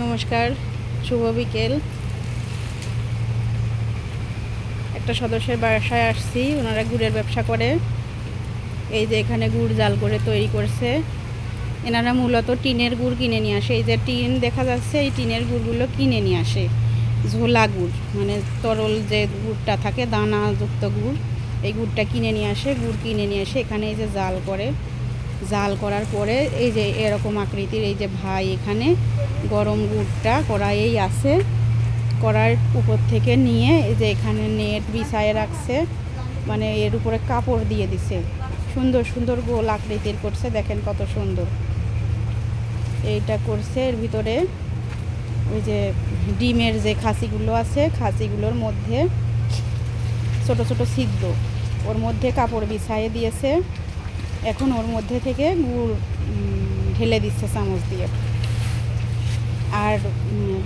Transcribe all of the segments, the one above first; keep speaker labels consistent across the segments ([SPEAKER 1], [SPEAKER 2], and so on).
[SPEAKER 1] নমস্কার, শুভ বিকেল। একটা সদস্যের বাসায় আসছি, ওনারা গুড়ের ব্যবসা করে। এই যে এখানে গুড় জাল করে তৈরি করছে। এনারা মূলত টিনের গুড় কিনে নিয়ে আসে। এই যে টিন দেখা যাচ্ছে, এই টিনের গুড়গুলো কিনে নিয়ে আসে। ঝোলা গুড় মানে তরল যে গুড়টা থাকে, দানাযুক্ত গুড়, এই গুড়টা কিনে নিয়ে আসে। গুড় কিনে নিয়ে এসে এখানে এই যে জাল করে। জাল করার পরে এই যে এরকম আকৃতির এই যে ভাই এখানে গরম গুড়টা কড়াইয়েই আছে, কড়ার উপর থেকে নিয়ে এই যে এখানে নেট বিছায়ে রাখছে, মানে এর উপরে কাপড় দিয়ে দিছে। সুন্দর সুন্দর গোল আকৃতির করছে, দেখেন কত সুন্দর এইটা করছে। এর ভিতরে ওই যে ডিমের যে খাসিগুলো আছে, খাসিগুলোর মধ্যে ছোট ছোট ছিদ্র, ওর মধ্যে কাপড় বিছায়ে দিয়েছে। এখন ওর মধ্যে থেকে গুড় ঢেলে দিচ্ছে চামচ দিয়ে, আর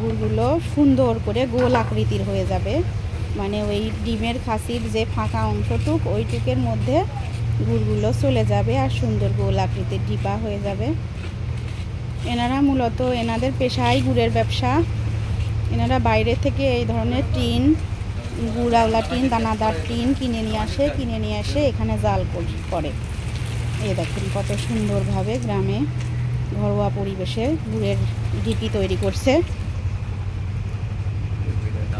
[SPEAKER 1] গুড়গুলো সুন্দর করে গোল আকৃতির হয়ে যাবে। মানে ওই ডিমের খাসির যে ফাঁকা অংশটুক, ওইটুকের মধ্যে গুড়গুলো চলে যাবে আর সুন্দর গোল আকৃতির ডিপা হয়ে যাবে। এনারা মূলত এনাদের পেশাই গুড়ের ব্যবসা। এনারা বাইরে থেকে এই ধরনের টিন, গুড়াওলা টিন, দানাদার টিন কিনে নিয়ে আসে এখানে জাল করে। এই দেখুন কত সুন্দরভাবে গ্রামে ঘরোয়া পরিবেশে গুড়ের ঢিপি তৈরি করছে।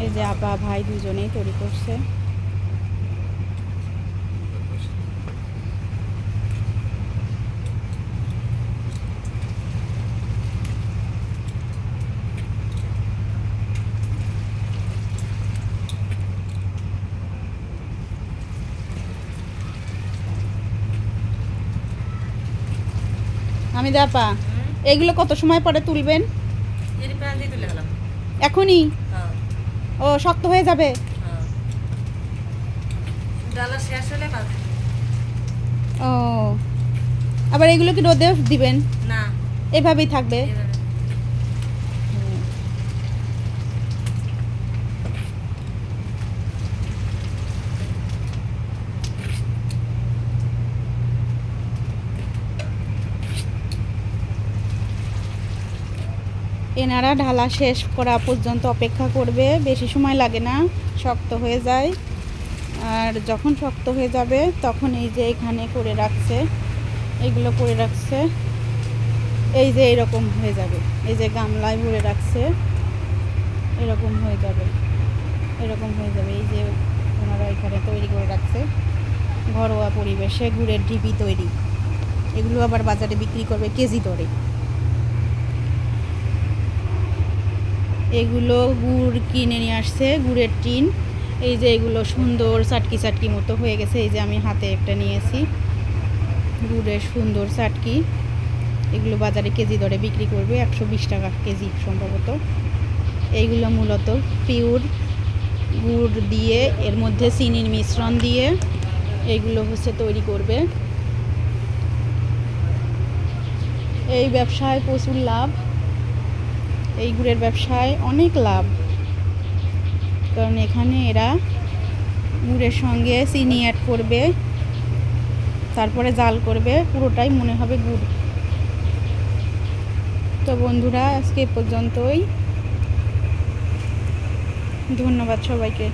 [SPEAKER 1] এই যে আপা ভাই দুজনেই তৈরি করছে। আমি আপা, এগুলো কত সময় পরে তুলবেন? এখনই? ও শক্ত হয়ে যাবে। ও আবার এগুলো কি রোদে দিবেন?
[SPEAKER 2] না,
[SPEAKER 1] এভাবেই থাকবে। এনারা ঢালা শেষ করা পর্যন্ত অপেক্ষা করবে, বেশি সময় লাগে না, শক্ত হয়ে যায়। আর যখন শক্ত হয়ে যাবে তখন এই যে এখানে করে রাখছে, এইগুলো করে রাখছে, এই যে এরকম হয়ে যাবে। এই যে গামলায় ভরে রাখছে, এরকম হয়ে যাবে, এরকম হয়ে যাবে। এই যে ওনারা এখানে তৈরি করে রাখছে ঘরোয়া পরিবেশে গুড়ের ঢিপি তৈরি। এগুলো আবার বাজারে বিক্রি করবে কেজি দরে। এগুলো গুড় কিনে নিয়ে আসছে, গুড়ের টিন। এই যে এগুলো সুন্দর চাটকি চাটকি মতো হয়ে গেছে। এই যে আমি হাতে একটা নিয়েছি, গুড়ের সুন্দর চাটকি। এগুলো বাজারে কেজি দরে বিক্রি করবে 120 টাকা কেজি সম্ভবত। এইগুলো মূলত পিওর গুড় দিয়ে, এর মধ্যে চিনির মিশ্রণ দিয়ে এইগুলো হচ্ছে তৈরি করবে। এই ব্যবসায় প্রচুর লাভ, এই গুড়ের ব্যবসায় অনেক লাভ। কারণ এখানে এরা গুড়ের সঙ্গে চিনি অ্যাড করবে, তারপরে জাল করবে, পুরোটাই মনে হবে গুড়। তো বন্ধুরা, আজকে এ পর্যন্তই। ধন্যবাদ সবাইকে।